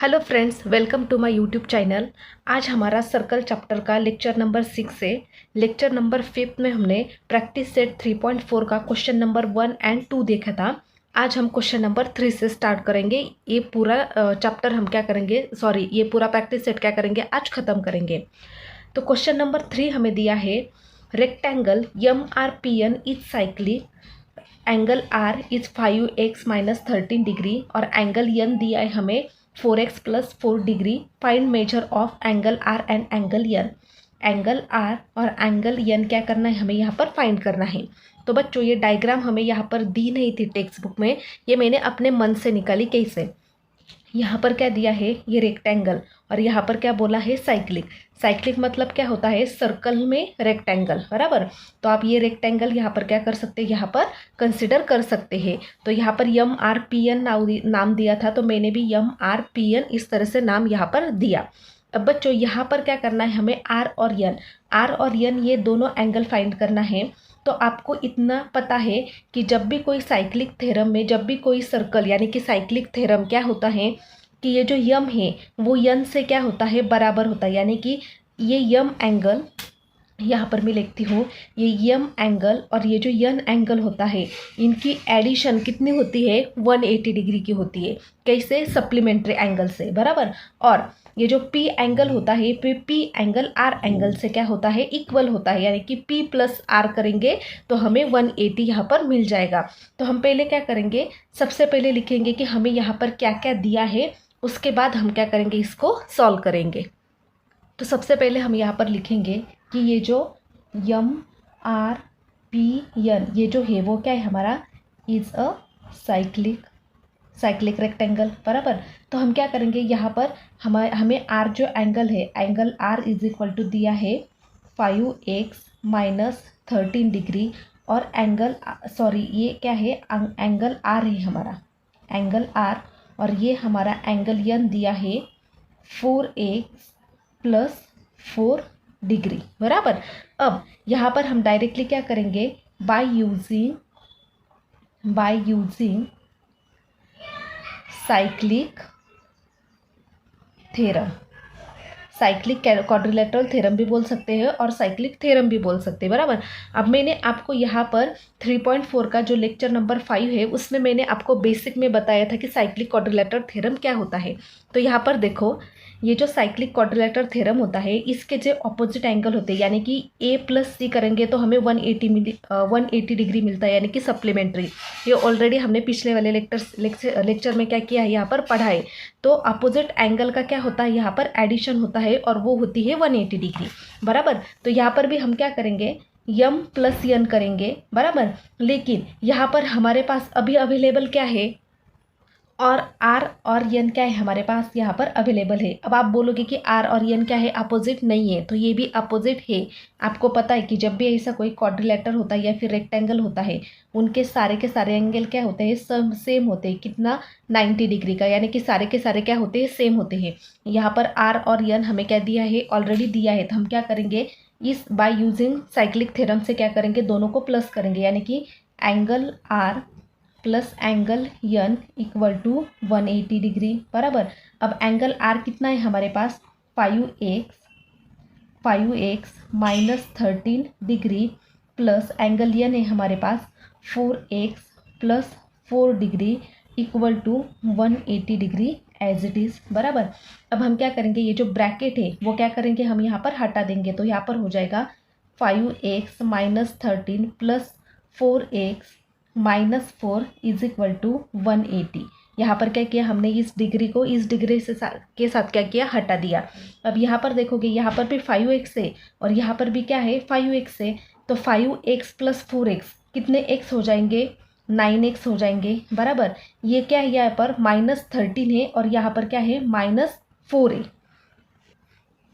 Hello friends, welcome to my YouTube channel. आज हमारा circle chapter का लेक्चर नंबर 6 है। लेक्चर नंबर 5 में हमने प्रैक्टिस सेट 3.4 का क्वेश्चन नंबर 1 एंड 2 देखा था। आज हम क्वेश्चन नंबर 3 से स्टार्ट करेंगे। ये पूरा चैप्टर हम क्या करेंगे, ये पूरा प्रैक्टिस सेट क्या करेंगे, आज ख़त्म करेंगे। तो क्वेश्चन नंबर 3 हमें दिया है, rectangle MRPN is cyclic, angle R is 5x minus 13 degree और एंगल N दिया है हमें 4x plus 4 degree. Find measure of angle R and angle N। Angle R और एंगल N क्या करना है, हमें यहाँ पर फाइंड करना है। तो बच्चों, ये डायग्राम हमें यहाँ पर दी नहीं थी टेक्स्ट बुक में, ये मैंने अपने मन से निकाली। कैसे? यहाँ पर क्या दिया है, ये रेक्टेंगल, और यहाँ पर क्या बोला है, साइक्लिक। साइक्लिक मतलब क्या होता है, सर्कल में रेक्टेंगल, बराबर। तो आप ये रेक्टेंगल यहाँ पर क्या कर सकते हैं, यहाँ पर कंसिडर कर सकते हैं। तो यहाँ पर MRPN नाम दिया था, तो मैंने भी MRPN इस तरह से नाम यहाँ पर दिया। अब बच्चों, यहाँ पर क्या करना है हमें, आर और एन ये दोनों एंगल फाइंड करना है। तो आपको इतना पता है कि जब भी कोई साइक्लिक थ्योरम में, जब भी कोई सर्कल यानी कि साइक्लिक थ्योरम क्या होता है कि ये जो यम है वो यन से क्या होता है, बराबर होता है। यानी कि ये यम एंगल, यहाँ पर मैं लिखती हूँ, ये यम एंगल और ये जो यन एंगल होता है, इनकी एडिशन कितनी होती है, 180 डिग्री की होती है। कैसे? सप्लीमेंट्री एंगल से, बराबर। और ये जो पी एंगल होता है, पी एंगल आर एंगल से क्या होता है, इक्वल होता है। यानी कि पी प्लस आर करेंगे तो हमें 180 यहाँ पर मिल जाएगा। तो हम पहले क्या करेंगे, सबसे पहले लिखेंगे कि हमें यहाँ पर क्या क्या दिया है, उसके बाद हम क्या करेंगे, इसको सॉल्व करेंगे। तो सबसे पहले हम यहाँ पर लिखेंगे कि ये जो MRPN ये जो है वो क्या है हमारा, इज़ अ साइक्लिक रेक्टेंगल, बराबर। तो हम क्या करेंगे, यहाँ पर हमें R जो एंगल है, angle R is equal to दिया है 5x माइनस 13 डिग्री, और एंगल ये क्या है, एंगल R है हमारा, एंगल R। और ये हमारा एंगल N दिया है 4x प्लस 4 डिग्री, बराबर। अब यहाँ पर हम डायरेक्टली क्या करेंगे, by using cyclic theorem, cyclic quadrilateral theorem भी बोल सकते हैं और साइक्लिक थ्योरम भी बोल सकते हैं, बराबर। अब मैंने आपको यहाँ पर 3.4 का जो लेक्चर नंबर 5 है, उसमें मैंने आपको बेसिक में बताया था कि साइक्लिक क्वाड्रिलेटरल थ्योरम क्या होता है। तो यहाँ पर देखो, ये जो साइक्लिक क्वाड्रिलेटरल थ्योरम होता है, इसके जो ऑपोजिट एंगल होते हैं, यानी कि A प्लस C करेंगे तो हमें 180 डिग्री मिलता है, यानी कि सप्लीमेंट्री। ये ऑलरेडी हमने पिछले वाले लेक्चर में क्या किया है, यहाँ पर पढ़ा है। तो अपोजिट एंगल का क्या होता है, यहाँ पर एडिशन होता है और वो होती है 180 डिग्री, बराबर। तो यहाँ पर भी हम क्या करेंगे, यम प्लस यन करेंगे, बराबर। लेकिन यहाँ पर हमारे पास अभी अवेलेबल क्या है, और आर और यन क्या है हमारे पास यहाँ पर अवेलेबल है। अब आप बोलोगे कि आर और यन क्या है, अपोजिट नहीं है, तो ये भी अपोजिट है। आपको पता है कि जब भी ऐसा कोई क्वाड्रिलेटर होता है या फिर रेक्टेंगल होता है, उनके सारे के सारे एंगल क्या होते हैं, सेम होते हैं। कितना? 90 डिग्री का, यानी कि सारे के सारे क्या होते हैं, सेम होते हैं। यहाँ पर आर और यन हमें क्या दिया है, ऑलरेडी दिया है। तो हम क्या करेंगे, इस बाय यूजिंग साइक्लिक थ्योरम से क्या करेंगे, दोनों को प्लस करेंगे, यानी कि angle R plus angle N equal to 180 degree, बराबर। अब एंगल R कितना है हमारे पास, 5x minus 13 degree, plus angle N है हमारे पास 4x plus 4 degree equal to 180 degree as it is, बराबर। अब हम क्या करेंगे, ये जो ब्रैकेट है वो क्या करेंगे, हम यहाँ पर हटा देंगे। तो यहाँ पर हो जाएगा 5x minus 13 plus 4x minus 4 is equal to 180। यहाँ पर क्या किया हमने, इस डिग्री को इस डिग्री से के साथ क्या किया, हटा दिया। अब यहाँ पर देखोगे, यहाँ पर भी 5x है और यहाँ पर भी क्या है, 5x है। तो 5x प्लस 4x कितने x हो जाएंगे, 9x हो जाएंगे, बराबर। ये क्या है, यहाँ पर माइनस 13 है और यहाँ पर क्या है, -4 है।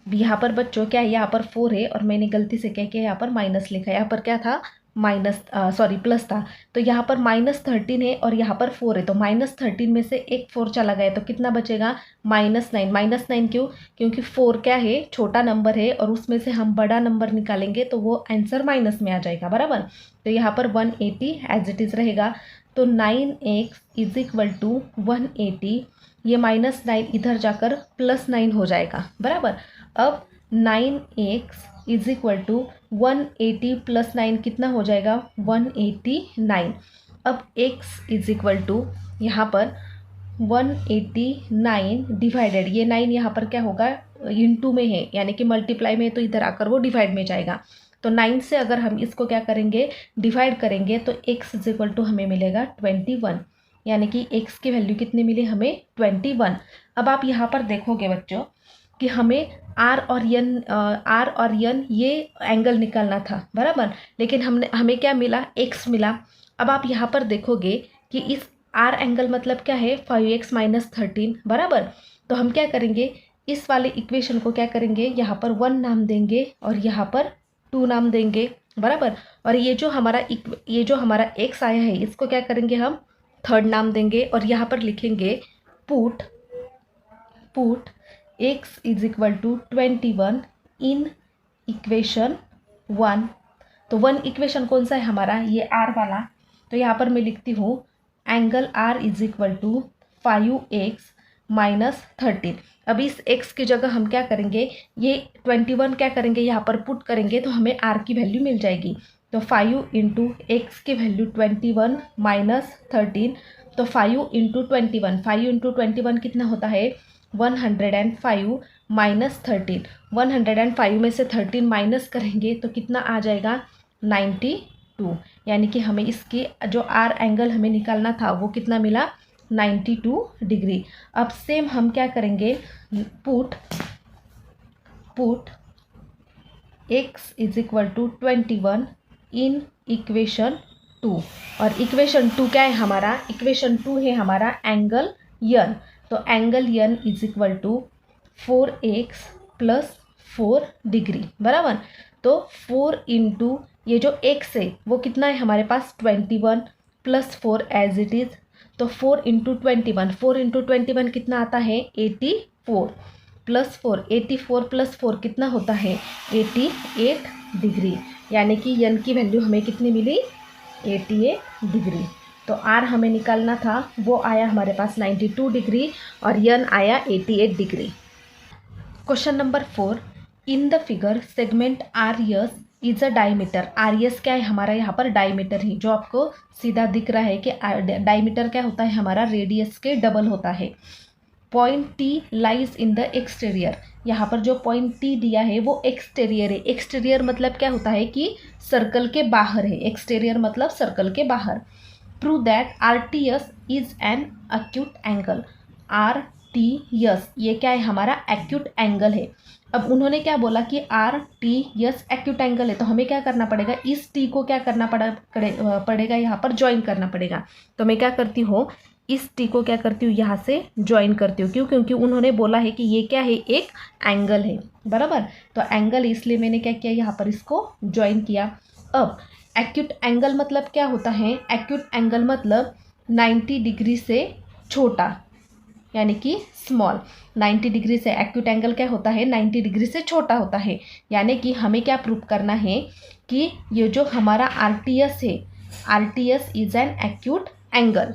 यहाँ पर बच्चों क्या है, यहाँ पर 4 है और मैंने गलती से क्या किया, यहाँ पर माइनस लिखा है। यहाँ पर क्या था, प्लस था। तो यहाँ पर -13 है और यहाँ पर 4 है। तो -13 में से एक 4 चला गया तो कितना बचेगा, -9। -9 क्यों? क्योंकि 4 क्या है, छोटा नंबर है और उसमें से हम बड़ा नंबर निकालेंगे तो वो आंसर माइनस में आ जाएगा, बराबर। तो यहाँ पर 180 एज इट इज़ रहेगा। तो 9x इज इक्वल टू 180। ये -9 इधर जाकर +9 हो जाएगा, बराबर। अब 9x इज इक्वल टू 180 + 9 कितना हो जाएगा, 189। अब x इज इक्वल टू यहाँ पर 189 डिवाइडेड, ये 9 यहाँ पर क्या होगा, इनटू में है यानी कि मल्टीप्लाई में, तो इधर आकर वो डिवाइड में जाएगा। तो 9 से अगर हम इसको क्या करेंगे, डिवाइड करेंगे, तो x इज इक्वल टू हमें मिलेगा 21, यानी कि x की वैल्यू कितनी मिली हमें, 21। अब आप यहाँ पर देखोगे बच्चों कि हमें R और N ये एंगल निकालना था, बराबर, लेकिन हमें क्या मिला, x मिला। अब आप यहाँ पर देखोगे कि इस R एंगल मतलब क्या है, 5x - 13, बराबर। तो हम क्या करेंगे, इस वाले इक्वेशन को क्या करेंगे, यहाँ पर 1 नाम देंगे और यहाँ पर 2 नाम देंगे, बराबर। और ये जो हमारा x आया है, इसको क्या करेंगे, हम 3rd नाम देंगे और यहाँ पर लिखेंगे put x is equal to 21 in equation 1। तो 1 इक्वेशन कौन सा है हमारा, ये R वाला। तो यहाँ पर मैं लिखती हूँ angle R is equal to 5x - 13। अब इस x की जगह हम क्या करेंगे, ये 21 क्या करेंगे, यहाँ पर पुट करेंगे तो हमें R की वैल्यू मिल जाएगी। तो 5 इंटू एक्स की वैल्यू 21 - 13, तो 5 इंटू 21 कितना होता है, 105 - 13। 105 में से 13 माइनस करेंगे तो कितना आ जाएगा, 92, यानी कि हमें इसकी जो R एंगल हमें निकालना था वो कितना मिला, 92 डिग्री। अब सेम हम क्या करेंगे, put x is equal to 21 in equation 2। और इक्वेशन 2 क्या है हमारा, इक्वेशन 2 है हमारा एंगल N। तो angle N is equal to 4x + 4 degree, बराबर। तो 4 इंटू ये जो x है वो कितना है हमारे पास, 21 + 4 एज इट इज़। तो 4 इंटू 21 कितना आता है, 84 + 4, 84 + 4 कितना होता है, 88 डिग्री, यानी कि N की वैल्यू हमें कितनी मिली, 88 डिग्री। तो R हमें निकालना था, वो आया हमारे पास 92 डिग्री और N आया 88 degree. Question number 4, in the figure segment RS is a diameter. RS क्या है हमारा, यहाँ पर डायमीटर है, जो आपको सीधा दिख रहा है कि डायमीटर क्या होता है हमारा, रेडियस के डबल होता है। Point T lies in the exterior, यहाँ पर जो पॉइंट T दिया है वो एक्सटीरियर है। एक्सटीरियर मतलब क्या होता है कि सर्कल के बाहर है, एक्सटीरियर मतलब सर्कल के बाहर। Prove that RTS is an acute angle. RTS ये क्या है हमारा, एक्यूट एंगल है। अब उन्होंने क्या बोला कि RTS एक्यूट एंगल है, तो हमें क्या करना पड़ेगा, इस T को क्या करना पड़ेगा यहाँ पर ज्वाइन करना पड़ेगा। तो मैं क्या करती हूँ, इस T को क्या करती हूँ, यहाँ से ज्वाइन करती हूँ। क्यों, क्योंकि उन्होंने बोला है कि ये क्या है, एक एंगल है, बराबर। तो एंगल इसलिए मैंने क्या किया, यहाँ पर इसको ज्वाइन किया। अब एक्यूट एंगल मतलब क्या होता है, एक्यूट एंगल मतलब 90 डिग्री से छोटा, यानी कि स्मॉल। 90 डिग्री से एक्यूट एंगल क्या होता है, 90 डिग्री से छोटा होता है। यानी कि हमें क्या प्रूव करना है कि ये जो हमारा RTS है, RTS is an acute angle.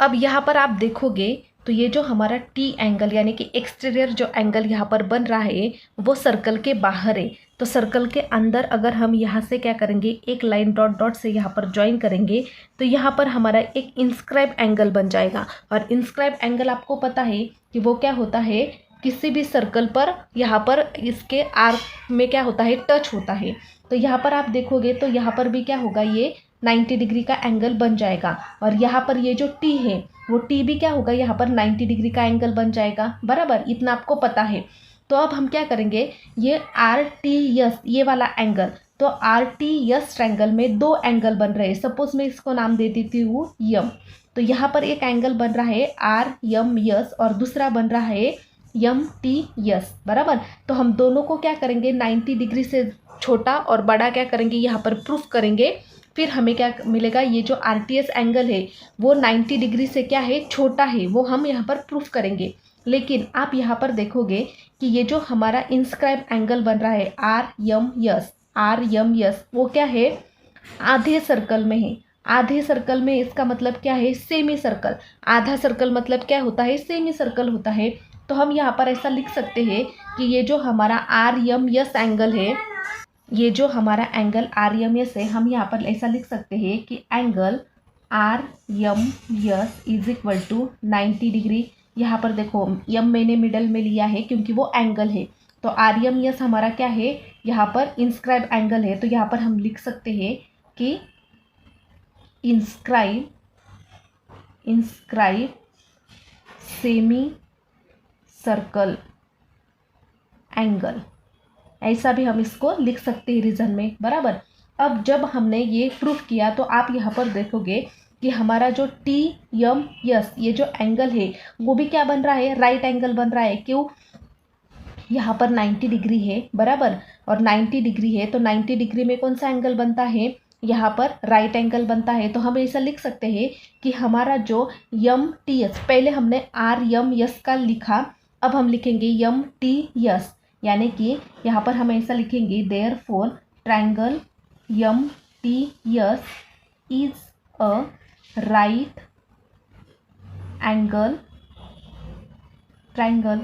अब यहाँ पर आप देखोगे तो ये जो हमारा T एंगल यानी कि एक्सटीरियर जो एंगल यहाँ पर बन रहा है वो सर्कल के बाहर है। तो सर्कल के अंदर अगर हम यहाँ से क्या करेंगे, एक लाइन डॉट डॉट से यहाँ पर ज्वाइन करेंगे तो यहाँ पर हमारा एक इंस्क्राइब एंगल बन जाएगा। और इंस्क्राइब एंगल आपको पता है कि वो क्या होता है, किसी भी सर्कल पर यहाँ पर इसके आर्क में क्या होता है, टच होता है। तो यहाँ पर आप देखोगे तो यहाँ पर भी क्या होगा, ये 90 डिग्री का एंगल बन जाएगा। और यहाँ पर ये जो T है वो T भी क्या होगा, यहाँ पर 90 डिग्री का एंगल बन जाएगा, बराबर। इतना आपको पता है। तो अब हम क्या करेंगे, ये RTS ये वाला एंगल, तो RTS ट्रायंगल में 2 एंगल बन रहे हैं। सपोज मैं इसको नाम दे देती हूँ M। तो यहाँ पर एक एंगल बन रहा है RMS और दूसरा बन रहा है MTS, बराबर। तो हम दोनों को क्या करेंगे, 90 डिग्री से छोटा और बड़ा क्या करेंगे, यहाँ पर प्रूफ करेंगे। फिर हमें क्या मिलेगा, ये जो RTS एंगल है वो 90 डिग्री से क्या है, छोटा है, वो हम यहाँ पर प्रूफ करेंगे। लेकिन आप यहाँ पर देखोगे कि ये जो हमारा इंस्क्राइब एंगल बन रहा है RMS वो क्या है, आधे सर्कल में है। आधे सर्कल में इसका मतलब क्या है, सेमी सर्कल। आधा सर्कल मतलब क्या होता है, सेमी सर्कल होता है। तो हम यहाँ पर ऐसा लिख सकते हैं कि ये जो हमारा आर एम एस एंगल है, ये जो हमारा एंगल आर एम एस है, हम यहाँ पर ऐसा लिख सकते हैं कि angle R M S is equal to 90 degree. यहाँ पर देखो यम मैंने मिडल में लिया है क्योंकि वो एंगल है। तो आर एम एस हमारा क्या है, यहाँ पर इंस्क्राइब एंगल है। तो यहाँ पर हम लिख सकते हैं कि इंस्क्राइब सेमी सर्कल एंगल, ऐसा भी हम इसको लिख सकते हैं रीजन में, बराबर। अब जब हमने ये प्रूफ किया तो आप यहाँ पर देखोगे कि हमारा जो टी एम एस ये जो एंगल है वो भी क्या बन रहा है, राइट एंगल बन रहा है। क्यों, यहाँ पर 90 डिग्री है, बराबर, और 90 डिग्री है तो 90 डिग्री में कौन सा एंगल बनता है, यहाँ पर राइट एंगल बनता है। तो हम ऐसा लिख सकते हैं कि हमारा जो यम टी एस, पहले हमने आर यम एस का लिखा, अब हम लिखेंगे यम टी एस, यानी कि यहाँ पर हम ऐसा लिखेंगे therefore triangle Yama T S is a right angle triangle.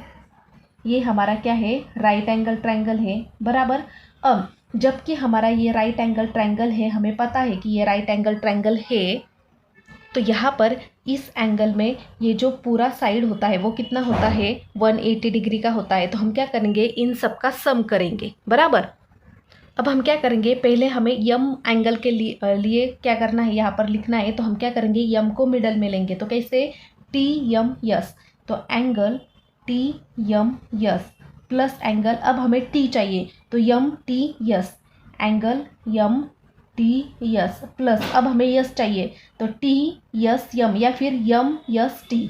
ये हमारा क्या है, राइट एंगल ट्रायंगल है, बराबर। अब जबकि हमारा ये राइट एंगल ट्रायंगल है, हमें पता है कि ये राइट एंगल ट्रायंगल है, तो यहाँ पर इस एंगल में ये जो पूरा साइड होता है वो कितना होता है, 180 डिग्री का होता है। तो हम क्या करेंगे, इन सब का सम करेंगे, बराबर। अब हम क्या करेंगे, पहले हमें यम एंगल के लिए क्या करना है, यहाँ पर लिखना है। तो हम क्या करेंगे, यम को मिडल में लेंगे। तो कैसे, टी एम एस, तो angle T M S plus angle, अब हमें टी चाहिए तो M T S, angle M T S plus, अब हमें यस चाहिए तो टी एस यम, या फिर M S T,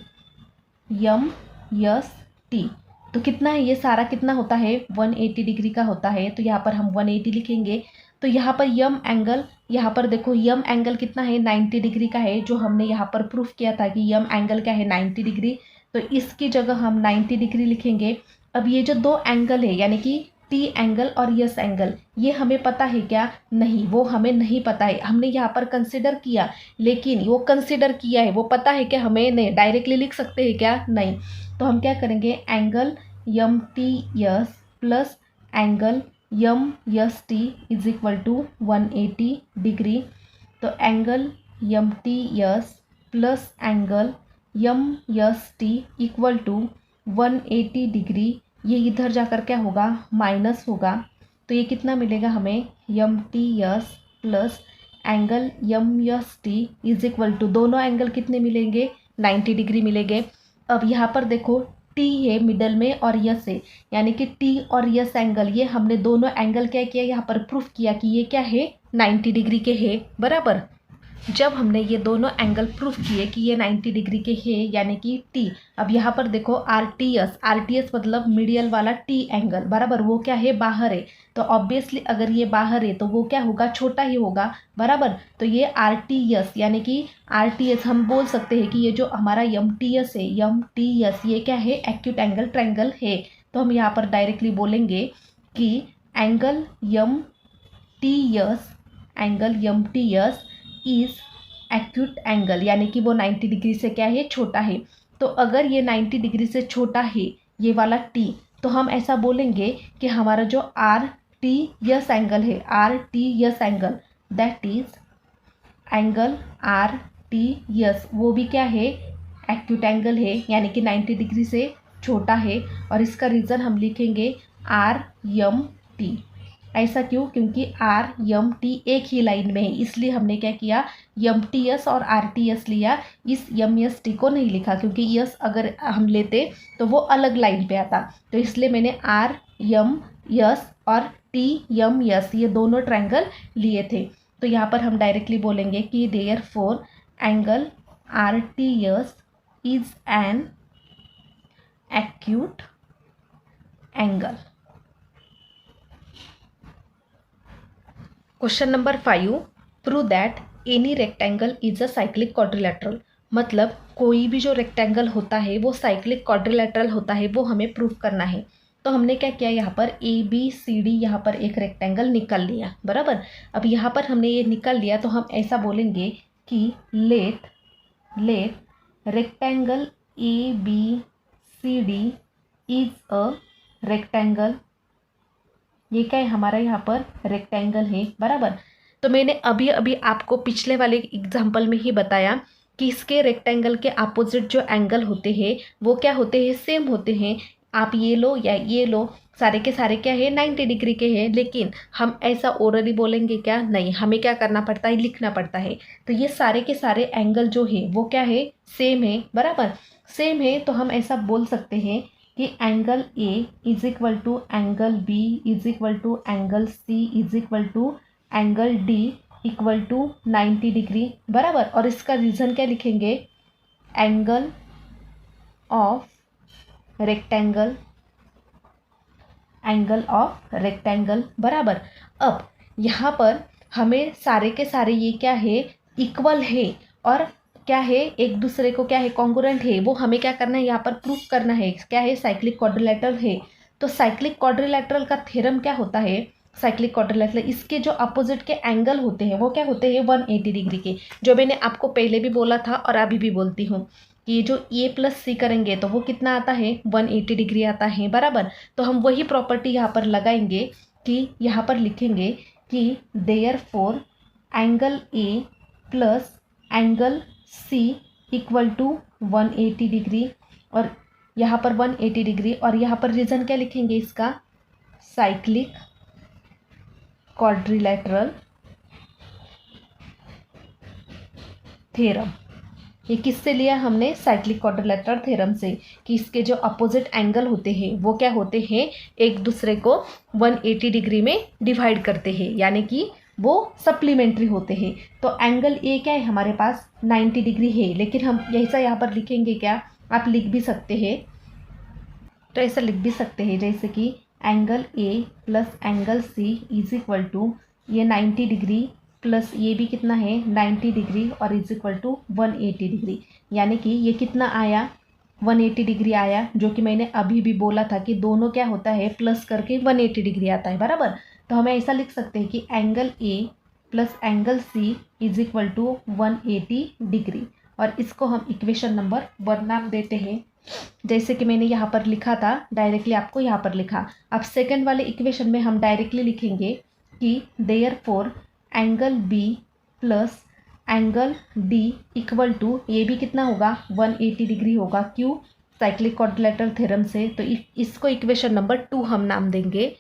M S T. तो कितना है, ये सारा कितना होता है, 180 डिग्री का होता है। तो यहाँ पर हम 180 लिखेंगे। तो यहाँ पर यम एंगल, यहाँ पर देखो यम एंगल कितना है, 90 डिग्री का है, जो हमने यहाँ पर प्रूफ किया था कि यम एंगल क्या है, 90 डिग्री। तो इसकी जगह हम 90 डिग्री लिखेंगे। अब ये जो दो एंगल है, यानी कि टी एंगल और यस एंगल, ये हमें पता है क्या, नहीं, वो हमें नहीं पता है। हमने यहाँ पर कंसिडर किया, लेकिन वो कंसिडर किया है, वो पता है क्या हमें, नहीं, डायरेक्टली लिख सकते हैं क्या, नहीं। तो हम क्या करेंगे, angle M T S plus angle M S T is equal to 180 degree. तो angle M T S plus angle M S T equal to 180 degree. ये इधर जाकर क्या होगा, माइनस होगा। तो ये कितना मिलेगा हमें, M T S plus angle M S T is equal to, दोनों एंगल कितने मिलेंगे, 90 डिग्री मिलेंगे। अब यहाँ पर देखो टी है मिडल में और यस है, यानी कि टी और यस एंगल, ये हमने दोनों एंगल क्या किया, यहाँ पर प्रूफ किया कि ये क्या है, 90 डिग्री के है, बराबर। जब हमने ये दोनों एंगल प्रूफ किए कि ये 90 डिग्री के है, यानी कि टी, अब यहाँ पर देखो आर टी एस मतलब मीडियल वाला टी एंगल, बराबर, वो क्या है, बाहर है। तो ऑब्वियसली अगर ये बाहर है तो वो क्या होगा, छोटा ही होगा, बराबर। तो ये आर टी एस, यानी कि आर टी एस हम बोल सकते हैं कि ये जो हमारा यम टी एस है, यम टी एस, ये क्या है, एक्यूट एंगल ट्रायंगल है। तो हम यहाँ पर डायरेक्टली बोलेंगे कि angle M T S, angle M T S is acute angle, यानी कि वो 90 डिग्री से क्या है, छोटा है। तो अगर ये 90 डिग्री से छोटा है ये वाला टी, तो हम ऐसा बोलेंगे कि हमारा जो आर टी यस एंगल है, R T yes angle, that is angle R T yes, वो भी क्या है, एक्यूट एंगल है, यानी कि 90 डिग्री से छोटा है। और इसका रीज़न हम लिखेंगे आर यम टी। ऐसा क्यों, क्योंकि आर यम टी एक ही लाइन में है, इसलिए हमने क्या किया, यम टी एस और आर टी एस लिया, इस यम एस टी को नहीं लिखा, क्योंकि यस अगर हम लेते तो वो अलग लाइन पे आता। तो इसलिए मैंने आर यम यस और टी यम यस ये दोनों ट्रायंगल लिए थे। तो यहाँ पर हम डायरेक्टली बोलेंगे कि therefore angle R T S is an acute angle. Question number 5, prove that any rectangle is a cyclic quadrilateral. मतलब कोई भी जो रेक्टेंगल होता है वो साइक्लिक क्वाड्रिलेटरल होता है, वो हमें प्रूव करना है। तो हमने क्या किया, यहाँ पर ए बी सी डी, यहाँ पर एक रेक्टेंगल निकाल लिया, बराबर। अब यहाँ पर हमने ये निकाल लिया तो हम ऐसा बोलेंगे कि let rectangle A B C D is a rectangle, ये क्या है हमारा यहाँ पर रेक्टेंगल है बराबर। तो मैंने अभी अभी आपको पिछले वाले एग्जाम्पल में ही बताया कि इसके रेक्टेंगल के अपोजिट जो एंगल होते हैं वो क्या होते हैं, सेम होते हैं। आप ये लो या ये लो, सारे के सारे क्या है 90 डिग्री के हैं, लेकिन हम ऐसा ओरली बोलेंगे क्या, नहीं, हमें क्या करना पड़ता है, लिखना पड़ता है। तो ये सारे के सारे एंगल जो है वो क्या है, सेम है बराबर, सेम है। तो हम ऐसा बोल सकते हैं कि angle A is equal to angle B is equal to angle C is equal to angle D equal to 90 degree बराबर। और इसका रीज़न क्या लिखेंगे, angle of rectangle, angle of rectangle बराबर। अब यहाँ पर हमें सारे के सारे ये क्या है, इक्वल है और क्या है, एक दूसरे को क्या है, कॉन्ग्रुएंट है। वो हमें क्या करना है, यहाँ पर प्रूफ करना है, क्या है, साइक्लिक क्वाड्रिलेटरल है। तो साइक्लिक क्वाड्रिलेटरल का थ्योरम क्या होता है, साइक्लिक क्वाड्रिलेटरल इसके जो अपोजिट के एंगल होते हैं वो क्या होते हैं, 180 डिग्री के। जो मैंने आपको पहले भी बोला था और अभी भी बोलती हूँ कि ये जो ए प्लस सी करेंगे तो वो कितना आता है, 180 डिग्री आता है बराबर। तो हम वही प्रॉपर्टी यहाँ पर लगाएंगे कि यहाँ पर लिखेंगे कि therefore angle A plus angle C equal to 180 degree, और यहाँ पर 180 डिग्री, और यहाँ पर रीज़न क्या लिखेंगे इसका, साइक्लिक क्वाड्रिलेटरल थ्योरम। ये किससे लिया हमने, साइक्लिक क्वाड्रिलेटरल थ्योरम से, कि इसके जो अपोजिट एंगल होते हैं वो क्या होते हैं, एक दूसरे को 180 डिग्री में डिवाइड करते हैं, यानी कि वो सप्लीमेंट्री होते हैं। तो एंगल ए क्या है हमारे पास 90 डिग्री है, लेकिन हम ऐसा यहाँ पर लिखेंगे क्या, आप लिख भी सकते हैं, तो ऐसा लिख भी सकते हैं जैसे कि angle A plus angle C is equal to ये 90 डिग्री प्लस ये भी कितना है 90 डिग्री और इज इक्वल टू 180 डिग्री, यानी कि ये कितना आया, 180 डिग्री आया, जो कि मैंने अभी भी बोला था कि दोनों क्या होता है, प्लस करके 180 डिग्री आता है बराबर। तो हमें ऐसा लिख सकते हैं कि angle A plus angle C is equal to 180 degree, और इसको हम इक्वेशन नंबर 1 नाम देते हैं। जैसे कि मैंने यहाँ पर लिखा था, डायरेक्टली आपको यहाँ पर लिखा। अब सेकंड वाले इक्वेशन में हम डायरेक्टली लिखेंगे कि therefore angle B plus angle D equal to, ये भी कितना होगा 180 डिग्री होगा, क्यों, साइक्लिक क्वाड्रिलेटरल थ्योरम से। तो इसको इक्वेशन नंबर 2 हम नाम देंगे।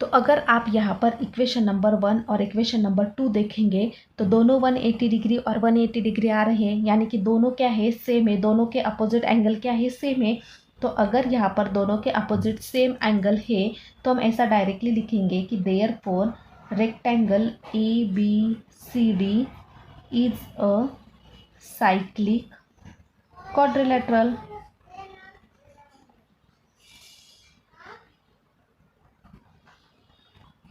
तो अगर आप यहाँ पर इक्वेशन नंबर 1 और इक्वेशन नंबर 2 देखेंगे तो दोनों 180 डिग्री और 180 डिग्री आ रहे हैं, यानी कि दोनों क्या है, सेम है, दोनों के अपोजिट एंगल क्या है, सेम है। तो अगर यहाँ पर दोनों के अपोजिट सेम एंगल है तो हम ऐसा डायरेक्टली लिखेंगे कि therefore rectangle A B C D is a cyclic quadrilateral.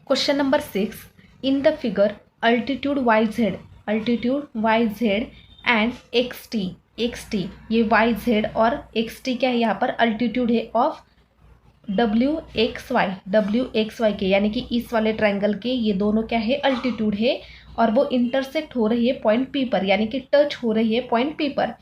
Question number 6. In the figure, altitude yz and xt, ये yz और xt क्या है, यहाँ पर अल्टीट्यूड है ऑफ wxy के, यानी कि इस वाले ट्रायंगल के ये दोनों क्या है, अल्टीट्यूड है, और वो इंटरसेक्ट हो रही है पॉइंट पी पर, यानी कि टच हो रही है पॉइंट पी पर।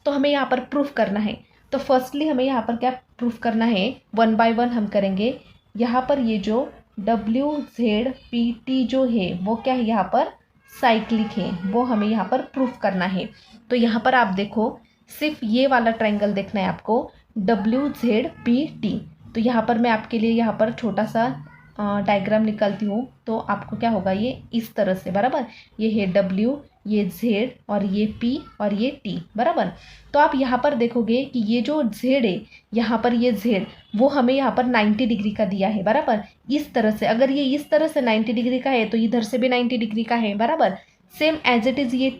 तो हमें यहाँ पर प्रूफ करना है। तो फर्स्टली हमें यहाँ पर क्या प्रूफ करना है, 1 बाय 1 हम करेंगे। यहाँ पर ये जो WZPT जो है वो क्या है, यहाँ पर साइक्लिक है, वो हमें यहाँ पर प्रूफ करना है। तो यहाँ पर आप देखो, सिर्फ ये वाला ट्रायंगल देखना है आपको, WZPT। तो यहाँ पर मैं आपके लिए यहाँ पर छोटा सा डायग्राम निकालती हूँ, तो आपको क्या होगा, ये इस तरह से बराबर, ये है W, ये Z और ये P और ये T बराबर। तो आप यहाँ पर देखोगे कि ये जो Z है, यहाँ पर ये Z वो हमें यहाँ पर 90 डिग्री का दिया है बराबर। इस तरह से, अगर ये इस तरह से 90 डिग्री का है तो इधर से भी 90 डिग्री का है बराबर। सेम एज इट इज़ ये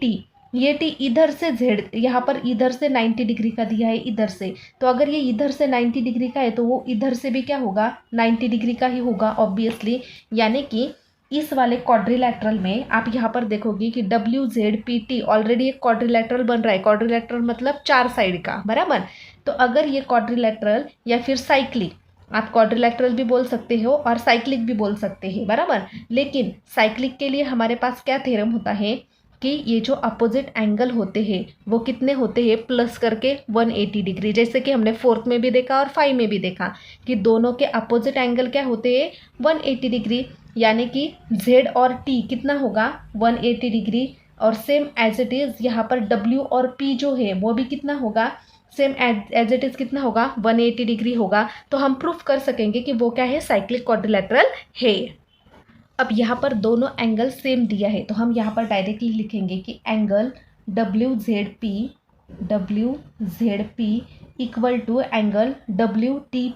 T इधर से Z यहाँ पर इधर से 90 डिग्री का दिया है इधर से। तो अगर ये इधर से 90 डिग्री का है तो वो इधर से भी क्या होगा, 90 डिग्री का ही होगा ऑब्वियसली। यानी कि इस वाले क्वाड्रिलेटरल में आप यहाँ पर देखोगे कि WZPT ऑलरेडी एक क्वाड्रिलेटरल बन रहा है। क्वाड्रिलेटरल मतलब 4 साइड का बराबर। तो अगर ये क्वाड्रिलेटरल या फिर साइक्लिक, आप क्वाड्रिलेटरल भी बोल सकते हो और साइक्लिक भी बोल सकते हैं बराबर। लेकिन साइक्लिक के लिए हमारे पास क्या थ्योरम होता है, कि ये जो अपोजिट एंगल होते हैं वो कितने होते हैं, प्लस करके 180 डिग्री। जैसे कि हमने फोर्थ में भी देखा और 5 में भी देखा कि दोनों के अपोजिट एंगल क्या होते हैं, 180 डिग्री। यानी कि Z और T कितना होगा, 180 डिग्री। और सेम एज इट इज़ यहाँ पर W और P जो है वो भी कितना होगा, सेम एज इट इज़ कितना होगा, 180 डिग्री होगा। तो हम प्रूफ कर सकेंगे कि वो क्या है, साइक्लिक क्वाड्रिलेटरल है। अब यहाँ पर दोनों एंगल सेम दिया है तो हम यहाँ पर डायरेक्टली लिखेंगे कि angle W Z P equal to angle W T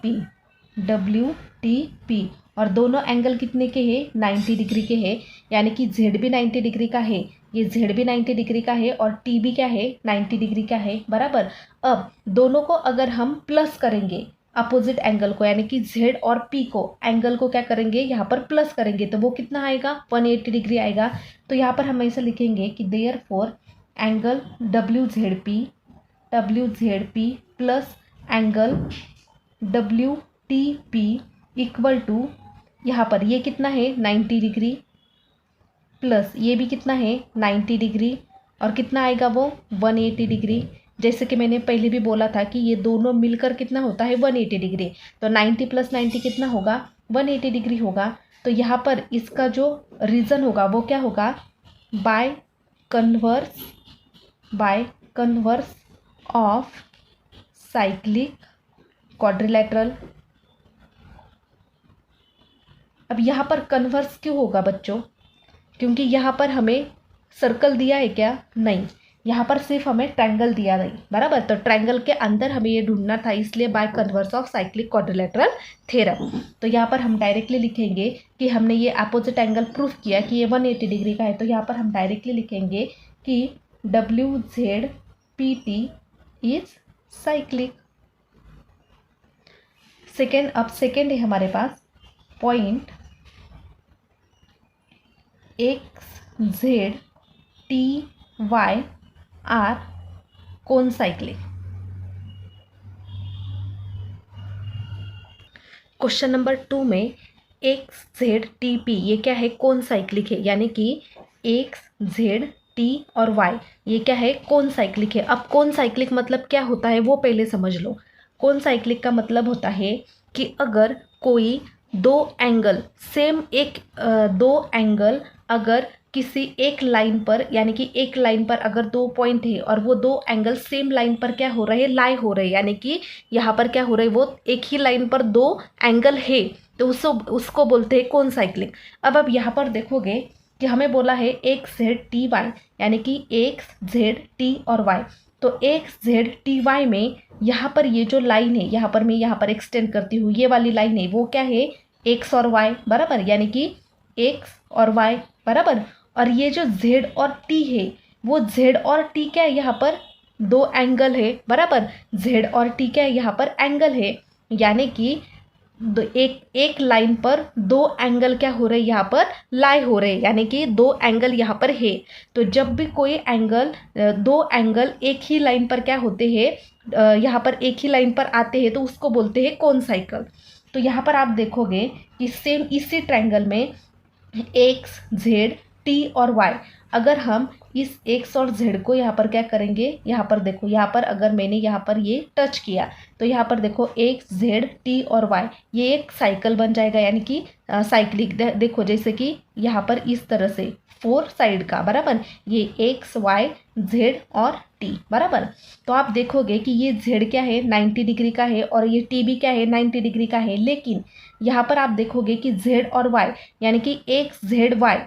P. और दोनों एंगल कितने के हैं, 90 डिग्री के हैं। यानी कि जेड भी 90 डिग्री का है, ये जेड भी 90 डिग्री का है और टी भी क्या है, 90 डिग्री का है, बराबर। अब दोनों को अगर हम प्लस करेंगे अपोजिट एंगल को, यानी कि Z और P को, एंगल को क्या करेंगे, यहाँ पर प्लस करेंगे तो वो कितना आएगा, 180 डिग्री आएगा। तो यहाँ पर हम ऐसा लिखेंगे कि therefore angle WZP plus angle WTP equal to, यहाँ पर ये कितना है, 90 डिग्री प्लस ये भी कितना है, 90 डिग्री, और कितना आएगा वो, 180 डिग्री। जैसे कि मैंने पहले भी बोला था कि ये दोनों मिलकर कितना होता है, 180 डिग्री। तो 90 प्लस 90 कितना होगा, 180 डिग्री होगा। तो यहाँ पर इसका जो रीज़न होगा वो क्या होगा, by converse of cyclic quadrilateral. अब यहाँ पर कन्वर्स क्यों होगा बच्चों, क्योंकि यहाँ पर हमें सर्कल दिया है क्या, नहीं, यहाँ पर सिर्फ हमें ट्रायंगल दिया नहीं, बराबर। तो ट्रायंगल के अंदर हमें ये ढूंढना था, इसलिए by converse of cyclic quadrilateral theorem. तो यहाँ पर हम डायरेक्टली लिखेंगे कि हमने ये अपोजिट एंगल प्रूफ किया कि ये 180 डिग्री का है। तो यहाँ पर हम डायरेक्टली लिखेंगे कि WZPT इज साइक्लिक। सेकेंड, अब सेकेंड है हमारे पास पॉइंट XZTY आर कौन साइक्लिक। क्वेश्चन नंबर 2 में XZTP ये क्या है, कौन साइक्लिक है। यानी कि XZT और Y ये क्या है, कौन साइक्लिक है। अब कौन साइक्लिक मतलब क्या होता है वो पहले समझ लो। कौन साइक्लिक का मतलब होता है कि अगर कोई दो एंगल सेम, दो एंगल अगर किसी एक लाइन पर, यानी कि एक लाइन पर अगर 2 पॉइंट है और वो 2 एंगल सेम लाइन पर क्या हो रहे हैं, लाई हो रहे हैं, यानी कि यहाँ पर क्या हो रहा है, वो एक ही लाइन पर 2 एंगल है, तो उसको बोलते हैं कौन साइक्लिक। अब यहाँ पर देखोगे कि हमें बोला है XZTY, यानी कि XZT और Y। तो XZTY में यहाँ पर ये जो लाइन है, यहाँ पर मैं यहाँ पर एक्सटेंड करती हूँ, ये वाली लाइन है वो क्या है, X और Y, बराबर। यानी कि X और Y, बराबर। और ये जो Z और T है वो Z और T क्या है, यहाँ पर 2 एंगल है, बराबर। Z और T क्या है, यहाँ पर एंगल है। यानी कि एक लाइन पर 2 एंगल क्या हो रहे हैं, यहाँ पर लाई हो रहे हैं, यानी कि 2 एंगल यहाँ पर है। तो जब भी कोई एंगल, 2 एंगल एक ही लाइन पर क्या होते हैं, यहाँ पर एक ही लाइन पर आते हैं, तो उसको बोलते हैं कौन साइकिल। तो यहाँ पर आप देखोगे कि सेम इसी ट्रायंगल में X, Z, T और Y, अगर हम इस X और Z को यहाँ पर क्या करेंगे, यहाँ पर देखो, यहाँ पर अगर मैंने यहाँ पर ये टच किया तो यहाँ पर देखो X, Z, T और Y ये एक साइकिल बन जाएगा, यानी कि साइक्लिक। देखो जैसे कि यहाँ पर इस तरह से 4 साइड का, बराबर, ये X, Y, Z और T, बराबर। तो आप देखोगे कि ये Z क्या है, 90 डिग्री का है, और ये T भी क्या है, 90 डिग्री का है। लेकिन यहाँ पर आप देखोगे कि Z और Y, यानी कि XZY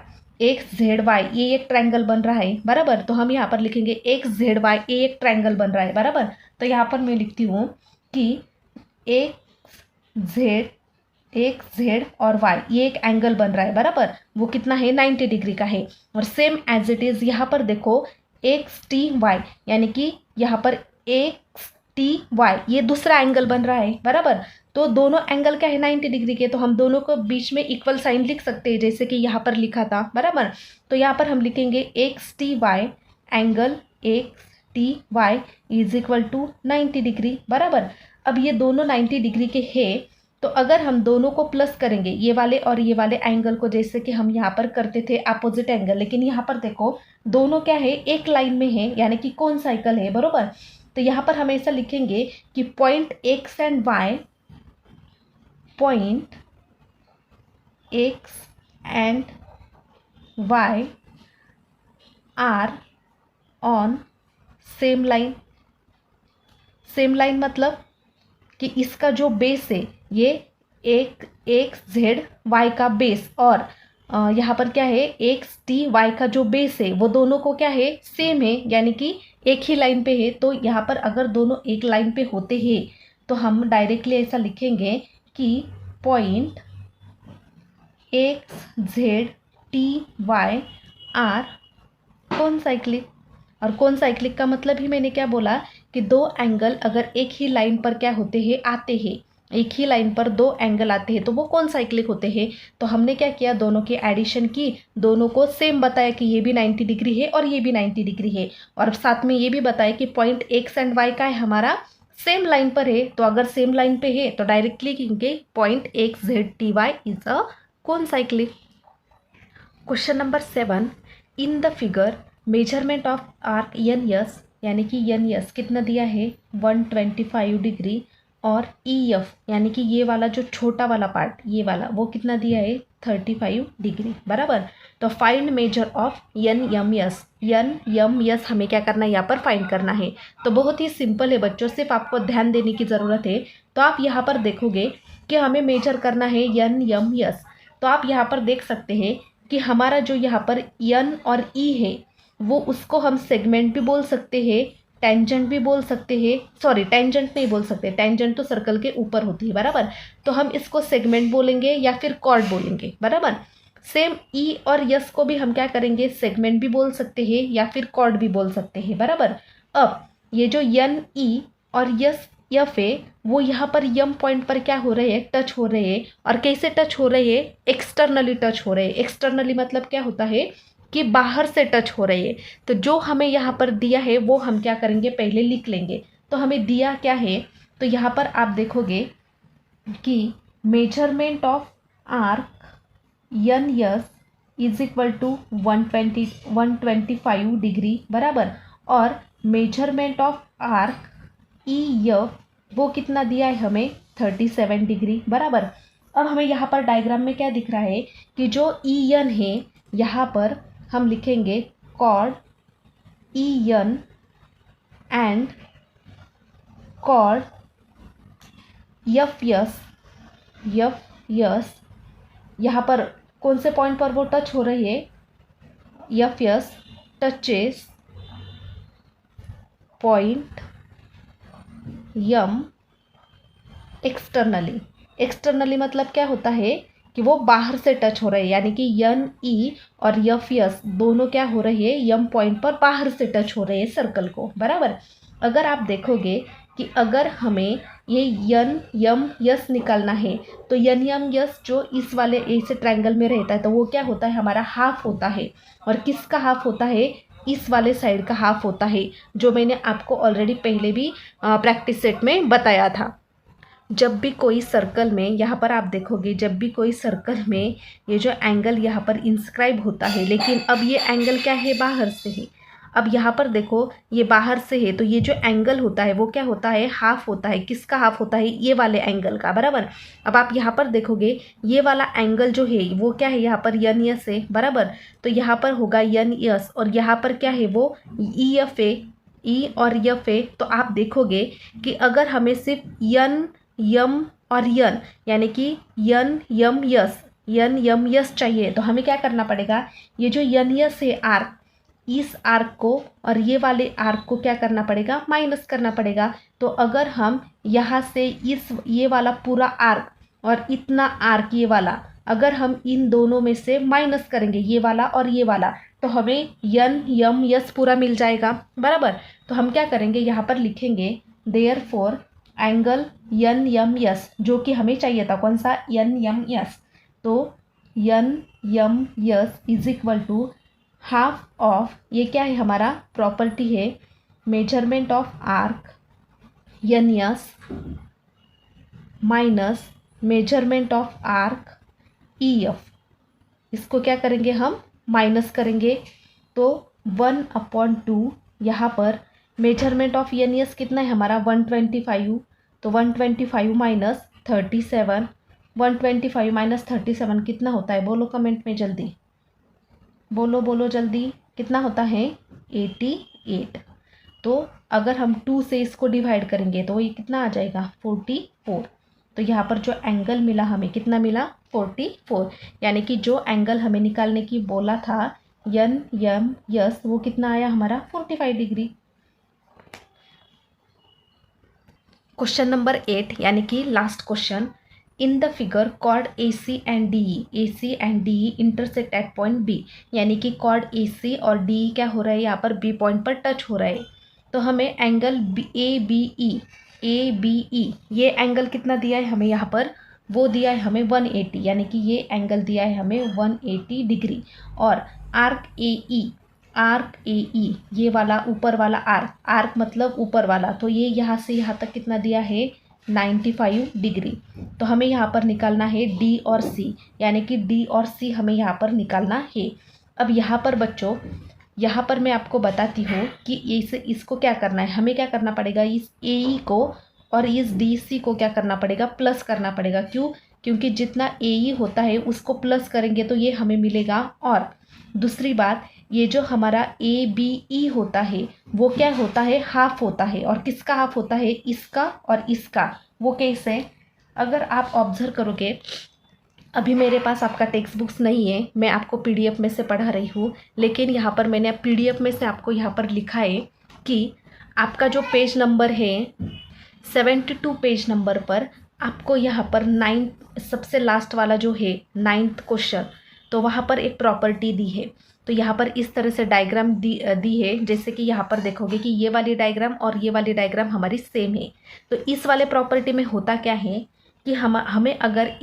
ये एक ट्रायंगल बन रहा है, बराबर। तो हम यहाँ पर लिखेंगे XZY ये एक ट्रायंगल बन रहा है, बराबर। तो यहाँ पर मैं लिखती हूँ कि XZ और Y ये एक एंगल बन रहा है, बराबर। वो कितना है, 90 डिग्री का है। और सेम एज इट इज़ यहाँ पर देखो XTY, यानी कि यहाँ पर XTY ये दूसरा एंगल बन रहा है, बराबर। तो दोनों एंगल क्या है, 90 डिग्री के। तो हम दोनों को बीच में इक्वल साइन लिख सकते हैं, जैसे कि यहाँ पर लिखा था, बराबर। तो यहाँ पर हम लिखेंगे XTY angle XTY is equal to 90 degree, बराबर। अब ये दोनों 90 डिग्री के है, तो अगर हम दोनों को प्लस करेंगे, ये वाले और ये वाले एंगल को, जैसे कि हम यहाँ पर करते थे अपोजिट एंगल, लेकिन यहाँ पर देखो दोनों क्या है, एक लाइन में है, यानी कि कौन साइकिल है, बरोबर। तो यहाँ पर हम ऐसा लिखेंगे कि point X and Y, point X and Y are on same line. Same line मतलब कि इसका जो बेस है ये एक एक्स जेड वाई का बेस, और यहाँ पर क्या है, एक्स टी वाई का जो बेस है वो दोनों को क्या है, सेम है, यानी कि एक ही लाइन पे है। तो यहाँ पर अगर दोनों एक लाइन पे होते हैं तो हम डायरेक्टली ऐसा लिखेंगे कि point X Z T Y are कौन साइक्लिक। और कौन साइक्लिक का मतलब ही मैंने क्या बोला कि दो एंगल अगर एक ही लाइन पर क्या होते हैं, आते हैं, एक ही लाइन पर दो एंगल आते हैं तो वो कौन साइक्लिक होते हैं। तो हमने क्या किया, दोनों की एडिशन की, दोनों को सेम बताया कि ये भी 90 डिग्री है और ये भी 90 डिग्री है, और साथ में ये भी बताया कि पॉइंट एक्स एंड वाई का है हमारा सेम लाइन पर है। तो अगर सेम लाइन पे है तो डायरेक्टली कहेंगे point X Z T Y is a concyclic. Question number 7, in the figure measurement of arc N S, यानी कि एन एस कितना दिया है 125 डिग्री, और ई एफ यानी कि ये वाला जो छोटा वाला पार्ट, ये वाला वो कितना दिया है 35 डिग्री, बराबर। तो find measure of N M S, N M S हमें क्या करना है, यहाँ पर फाइंड करना है। तो बहुत ही सिंपल है बच्चों, सिर्फ आपको ध्यान देने की ज़रूरत है। तो आप यहाँ पर देखोगे कि हमें मेजर करना है एन एम एस। तो आप यहाँ पर देख सकते हैं कि हमारा जो यहाँ पर एन और ई है वो, उसको हम सेगमेंट भी बोल सकते हैं, टेंजेंट भी बोल सकते हैं, सॉरी टेंजेंट नहीं बोल सकते, टेंजेंट तो सर्कल के ऊपर होती है, बराबर। तो हम इसको सेगमेंट बोलेंगे या फिर कॉर्ड बोलेंगे, बराबर। सेम ई और यस को भी हम क्या करेंगे, सेगमेंट भी बोल सकते हैं या फिर कॉर्ड भी बोल सकते हैं, बराबर। अब ये जो एन ई और यस एफ है वो यहाँ पर यम पॉइंट पर क्या हो रहे हैं, टच हो रहे हैं। और कैसे टच हो रहे हैं, एक्सटर्नली टच हो रहे हैं। एक्सटर्नली मतलब क्या होता है कि बाहर से टच हो रही है। तो जो हमें यहाँ पर दिया है वो हम क्या करेंगे, पहले लिख लेंगे। तो हमें दिया क्या है, तो यहाँ पर आप देखोगे कि measurement of arc N S is equal to 125 degree, बराबर। और measurement of arc E F वो कितना दिया है हमें 37 डिग्री, बराबर। अब हमें यहाँ पर डायग्राम में क्या दिख रहा है कि जो ई एन है यहाँ पर हम लिखेंगे chord E N and chord F S. यहाँ पर कौन से पॉइंट पर वो टच हो रही है, एफ एस टचेस पॉइंट यम एक्सटर्नली। एक्सटर्नली मतलब क्या होता है कि वो बाहर से टच हो रहे हैं, यानी कि एन ई और एफ एस दोनों क्या हो रहे हैं, यम पॉइंट पर बाहर से टच हो रहे हैं सर्कल को, बराबर। अगर आप देखोगे कि अगर हमें ये एन यम यस निकालना है तो एन यम यस जो इस वाले ऐसे ट्रायंगल में रहता है तो वो क्या होता है, हमारा हाफ होता है। और किसका हाफ होता है, इस वाले साइड का हाफ होता है, जो मैंने आपको ऑलरेडी पहले भी प्रैक्टिस सेट में बताया था। जब भी कोई सर्कल में, यहाँ पर आप देखोगे जब भी कोई सर्कल में ये जो एंगल यहाँ पर इंस्क्राइब होता है, लेकिन अब ये एंगल क्या है, बाहर से है। अब यहाँ पर देखो ये बाहर से है तो ये जो एंगल होता है वो क्या होता है, हाफ होता है। किसका हाफ होता है, ये वाले एंगल का, बराबर। अब आप यहाँ पर देखोगे ये वाला एंगल जो है वो क्या है, यहाँ पर एन एस है, बराबर। तो यहाँ पर होगा एन एस और यहाँ पर क्या है, वो ई एफ है, ई और एफ है। तो आप देखोगे कि अगर हमें सिर्फ एन यम और यन, यानी कि यन यम यस, यन यम यस चाहिए तो हमें क्या करना पड़ेगा, ये जो यन यस है आर्क, इस आर्क को और ये वाले आर्क को क्या करना पड़ेगा, माइनस करना पड़ेगा। तो अगर हम यहाँ से ये वाला पूरा आर्क और इतना आर्क ये वाला, अगर हम इन दोनों में से माइनस करेंगे ये वाला और ये वाला, तो हमें यन यम यस पूरा मिल जाएगा, बराबर। तो हम क्या करेंगे, यहाँ पर लिखेंगे therefore angle N M S, जो कि हमें चाहिए था, कौन सा, एन एम एस। तो N M S is equal to half of, ये क्या है हमारा प्रॉपर्टी है, measurement of arc N S minus measurement of arc EF, इसको क्या करेंगे हम माइनस करेंगे, तो 1/2 यहाँ पर मेजरमेंट ऑफ NES कितना है हमारा 125, तो 125 माइनस 37, 125 माइनस 37 कितना होता है, बोलो कमेंट में जल्दी, बोलो बोलो जल्दी, कितना होता है 88। तो अगर हम 2 से इसको डिवाइड करेंगे तो ये कितना आ जाएगा 44। तो यहाँ पर जो एंगल मिला हमें कितना मिला 44, यानी कि जो एंगल हमें निकालने की बोला था NMS वो कितना आया हमारा 45 डिग्री। क्वेश्चन नंबर 8 यानी कि last question, in the figure chord AC and DE intersect at point B, यानी कि कॉर्ड AC और DE क्या हो रहा है यहाँ पर B पॉइंट पर टच हो रहा है। तो हमें एंगल ABE ये एंगल कितना दिया है हमें यहाँ पर, वो दिया है हमें 180, यानी कि ये एंगल दिया है हमें 180 डिग्री। और आर्क AE ये वाला ऊपर वाला आर्क मतलब ऊपर वाला, तो ये यहाँ से यहाँ तक कितना दिया है 95 डिग्री। तो हमें यहाँ पर निकालना है D और C, यानी कि D और C हमें यहाँ पर निकालना है। अब यहाँ पर बच्चों, यहाँ पर मैं आपको बताती हूँ कि इसको क्या करना है, हमें क्या करना पड़ेगा, इस AE को और इस DC को क्या करना पड़ेगा, प्लस करना पड़ेगा। क्यों, क्योंकि जितना AE होता है उसको प्लस करेंगे तो ये हमें मिलेगा। और दूसरी बात, ये जो हमारा ABE होता है वो क्या होता है, हाफ होता है। और किसका हाफ होता है, इसका और इसका। वो कैसे, अगर आप ऑब्जर्व करोगे, अभी मेरे पास आपका टेक्स्ट बुक्स नहीं है, मैं आपको PDF में से पढ़ा रही हूँ, लेकिन यहाँ पर मैंने PDF में से आपको यहाँ पर लिखा है कि आपका जो पेज नंबर है 72 पेज नंबर पर आपको यहाँ पर 9 सबसे लास्ट वाला जो है 9th क्वेश्चन, तो वहाँ पर एक प्रॉपर्टी दी है। तो यहाँ पर इस तरह से डायग्राम दी है, जैसे कि यहाँ पर देखोगे कि ये वाली डायग्राम और ये वाली डायग्राम हमारी सेम है। तो इस वाले प्रॉपर्टी में होता क्या है कि हमें अगर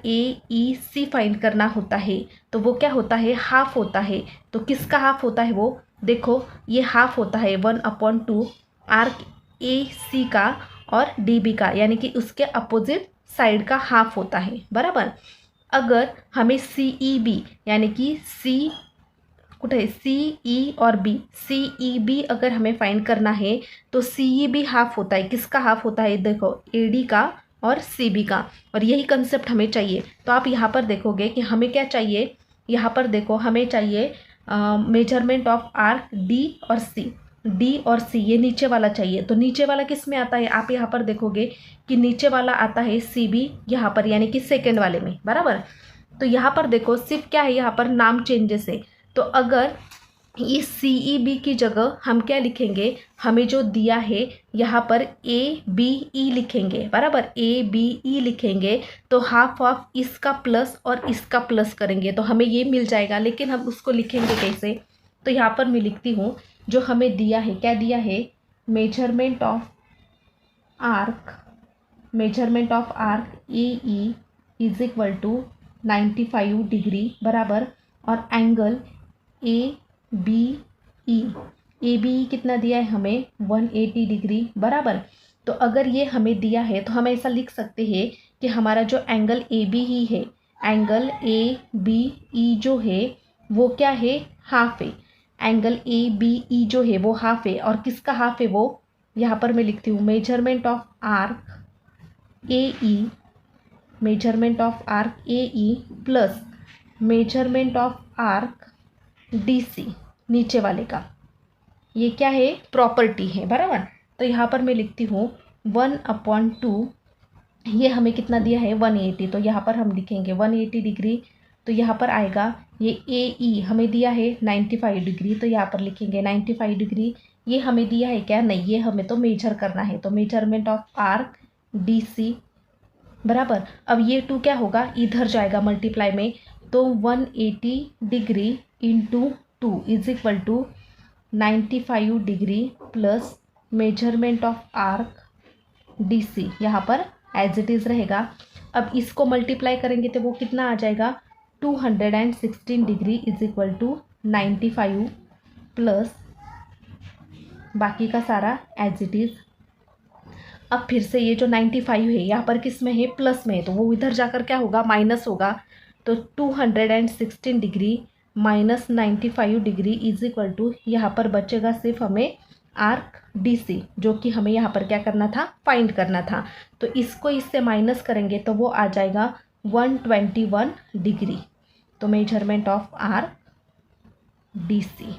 AEC फाइंड करना होता है तो वो क्या होता है, हाफ होता है। तो किसका हाफ होता है, वो देखो ये हाफ होता है 1/2 आर्क AC का और DB का, यानी कि उसके अपोजिट साइड का हाफ होता है, बराबर। अगर हमें CEB यानी कि कुठे CE और B, CEB अगर हमें फाइंड करना है तो CEB हाफ होता है, किसका हाफ होता है, देखो AD का और CB का। और यही कंसेप्ट हमें चाहिए। तो आप यहाँ पर देखोगे कि हमें क्या चाहिए, यहाँ पर देखो हमें चाहिए मेजरमेंट ऑफ आर्क D और C, ये नीचे वाला चाहिए। तो नीचे वाला किस में आता है, आप यहाँ पर देखोगे कि नीचे वाला आता है CB यहाँ पर, यानी कि सेकेंड वाले में, बराबर। तो यहाँ पर देखो सिर्फ क्या है, यहाँ पर नाम चेंजेस है। तो अगर इस CEB की जगह हम क्या लिखेंगे, हमें जो दिया है यहाँ पर ABE लिखेंगे, बराबर, ABE लिखेंगे। तो हाफ ऑफ इसका प्लस और इसका प्लस करेंगे तो हमें ये मिल जाएगा। लेकिन हम उसको लिखेंगे कैसे, तो यहाँ पर मैं लिखती हूँ जो हमें दिया है, क्या दिया है, measurement of arc AE is equal to 95 degree, बराबर। और एंगल ABE कितना दिया है हमें 180 डिग्री, बराबर। तो अगर ये हमें दिया है तो हम ऐसा लिख सकते हैं कि हमारा जो एंगल ABE है, एंगल ABE जो है वो क्या है, हाफ है। एंगल ABE जो है वो हाफ है। और किसका हाफ है, वो यहाँ पर मैं लिखती हूँ measurement of arc AE plus measurement of arc DC नीचे वाले का। ये क्या है, प्रॉपर्टी है, बराबर। तो यहाँ पर मैं लिखती हूँ 1/2, ये हमें कितना दिया है 180, तो यहाँ पर हम लिखेंगे 180 डिग्री। तो यहाँ पर आएगा ये AE हमें दिया है 95 डिग्री, तो यहाँ पर लिखेंगे 95 डिग्री। ये हमें दिया है क्या, नहीं, ये हमें तो मेजर करना है। तो मेजरमेंट ऑफ आर्क DC, बराबर। अब ये 2 क्या होगा, इधर जाएगा मल्टीप्लाई में। तो 180 degree into 2 is equal to 95 degree plus measurement of arc DC यहाँ पर एज इट इज़ रहेगा। अब इसको मल्टीप्लाई करेंगे तो वो कितना आ जाएगा, 216 degree is equal to 95 plus बाकी का सारा एज इट इज़ अब फिर से ये जो 95 है यहाँ पर किस में है, प्लस में है, तो वो इधर जाकर क्या होगा, माइनस होगा। तो 216 degree minus 95 degree is equal to, यहाँ पर बचेगा सिर्फ हमें आर्क डी सी, जो कि हमें यहाँ पर क्या करना था, फाइंड करना था। तो इसको इससे माइनस करेंगे तो वो आ जाएगा 121 डिग्री। तो measurement of arc D C,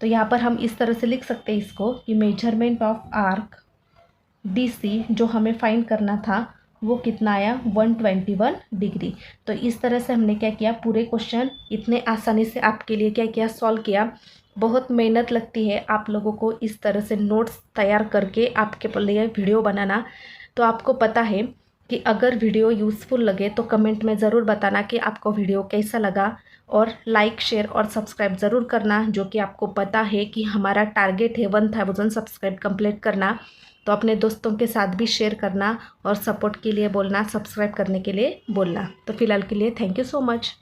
तो यहाँ पर हम इस तरह से लिख सकते हैं इसको कि measurement of arc D C जो हमें फाइंड करना था वो कितना आया, 121 डिग्री। तो इस तरह से हमने क्या किया, पूरे क्वेश्चन इतने आसानी से आपके लिए क्या किया, सॉल्व किया। बहुत मेहनत लगती है आप लोगों को इस तरह से नोट्स तैयार करके आपके लिए वीडियो बनाना। तो आपको पता है कि अगर वीडियो यूज़फुल लगे तो कमेंट में ज़रूर बताना कि आपको वीडियो कैसा लगा, और लाइक शेयर और सब्सक्राइब ज़रूर करना, जो कि आपको पता है कि हमारा टारगेट है 1000 सब्सक्राइब कंप्लीट करना। तो अपने दोस्तों के साथ भी शेयर करना और सपोर्ट के लिए बोलना, सब्सक्राइब करने के लिए बोलना। तो फिलहाल के लिए थैंक यू सो मच।